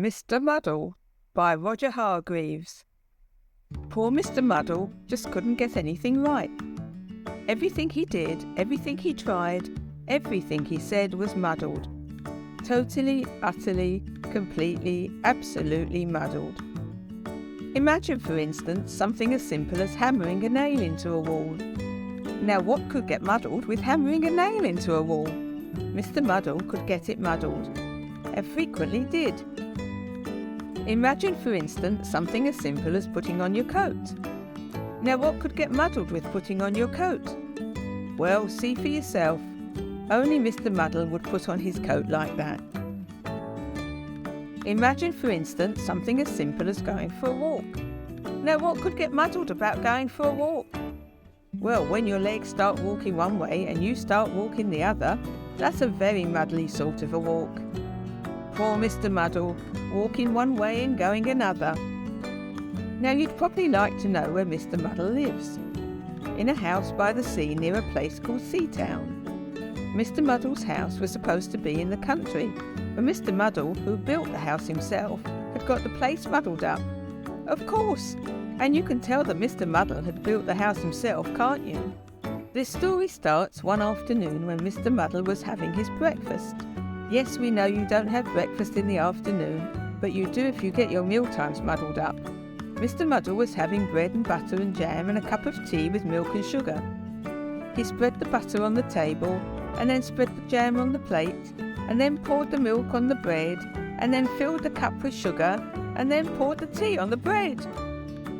Mr. Muddle by Roger Hargreaves. Poor Mr. Muddle just couldn't get anything right. Everything he did, everything he tried, everything he said was muddled. Totally, utterly, completely, absolutely muddled. Imagine, for instance, something as simple as hammering a nail into a wall. Now, what could get muddled with hammering a nail into a wall? Mr. Muddle could get it muddled, and frequently did. Imagine, for instance, something as simple as putting on your coat. Now, what could get muddled with putting on your coat? Well, see for yourself. Only Mr. Muddle would put on his coat like that. Imagine, for instance, something as simple as going for a walk. Now, what could get muddled about going for a walk? Well, when your legs start walking one way and you start walking the other, that's a very muddly sort of a walk. Poor Mr. Muddle, walking one way and going another. Now, you'd probably like to know where Mr. Muddle lives. In a house by the sea near a place called Seatown. Mr. Muddle's house was supposed to be in the country, but Mr. Muddle, who built the house himself, had got the place muddled up. Of course! And you can tell that Mr. Muddle had built the house himself, can't you? This story starts one afternoon when Mr. Muddle was having his breakfast. Yes, we know you don't have breakfast in the afternoon, but you do if you get your mealtimes muddled up. Mr. Muddle was having bread and butter and jam and a cup of tea with milk and sugar. He spread the butter on the table, and then spread the jam on the plate, and then poured the milk on the bread, and then filled the cup with sugar, and then poured the tea on the bread.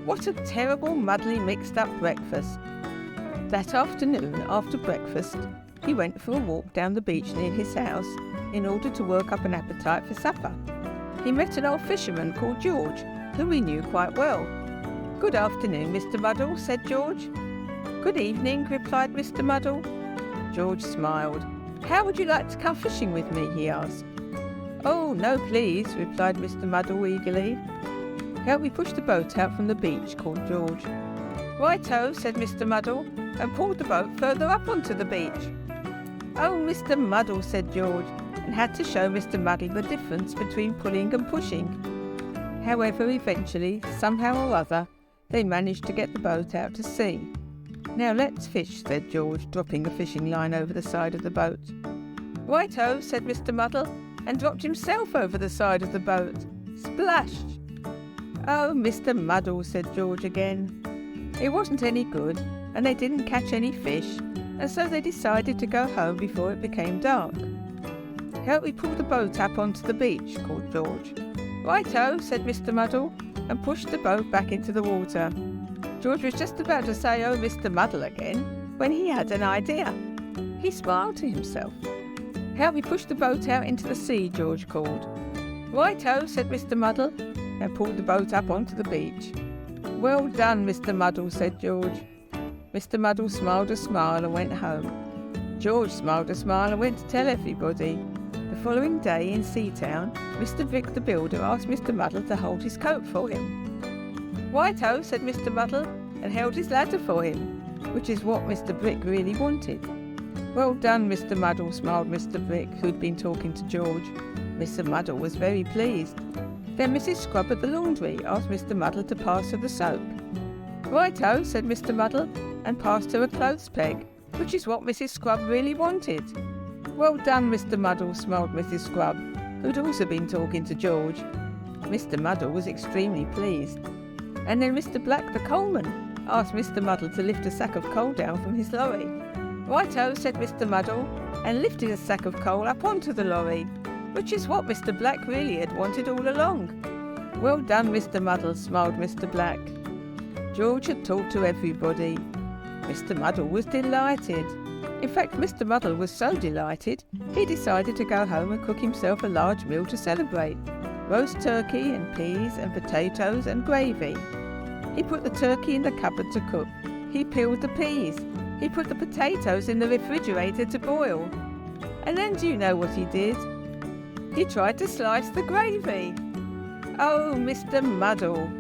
What a terrible, muddly, mixed-up breakfast. That afternoon, after breakfast, he went for a walk down the beach near his house in order to work up an appetite for supper. He met an old fisherman called George, whom he knew quite well. "Good afternoon, Mr. Muddle," said George. "Good evening," replied Mr. Muddle. George smiled. "How would you like to come fishing with me?" he asked. "Oh, no, please," replied Mr. Muddle eagerly. "Help me push the boat out from the beach," called George. "Righto," said Mr. Muddle, and pulled the boat further up onto the beach. "Oh, Mr. Muddle," said George, and had to show Mr. Muddle the difference between pulling and pushing. However, eventually, somehow or other, they managed to get the boat out to sea. "Now let's fish," said George, dropping a fishing line over the side of the boat. "Righto," said Mr. Muddle, and dropped himself over the side of the boat. Splash! "Oh, Mr. Muddle," said George again. It wasn't any good, and they didn't catch any fish, and so they decided to go home before it became dark. "Help me pull the boat up onto the beach," called George. "Righto," said Mr. Muddle, and pushed the boat back into the water. George was just about to say, "Oh, Mr. Muddle," again, when he had an idea. He smiled to himself. "Help me push the boat out into the sea," George called. "Righto," said Mr. Muddle, and pulled the boat up onto the beach. "Well done, Mr. Muddle," said George. Mr. Muddle smiled a smile and went home. George smiled a smile and went to tell everybody. The following day in Seatown, Mr. Brick the builder asked Mr. Muddle to hold his coat for him. "Righto," said Mr. Muddle, and held his ladder for him, which is what Mr. Brick really wanted. "Well done, Mr. Muddle," smiled Mr. Brick, who'd been talking to George. Mr. Muddle was very pleased. Then Mrs. Scrub at the laundry asked Mr. Muddle to pass her the soap. "Righto," said Mr. Muddle, and passed her a clothes peg, which is what Mrs. Scrub really wanted. "Well done, Mr. Muddle," smiled Mrs. Scrub, who'd also been talking to George. Mr. Muddle was extremely pleased. And then Mr. Black the coalman asked Mr. Muddle to lift a sack of coal down from his lorry. "Righto," said Mr. Muddle, and lifted a sack of coal up onto the lorry, which is what Mr. Black really had wanted all along. "Well done, Mr. Muddle," smiled Mr. Black. George had talked to everybody. Mr. Muddle was delighted. In fact, Mr. Muddle was so delighted, he decided to go home and cook himself a large meal to celebrate. Roast turkey and peas and potatoes and gravy. He put the turkey in the cupboard to cook. He peeled the peas. He put the potatoes in the refrigerator to boil. And then do you know what he did? He tried to slice the gravy. Oh, Mr. Muddle!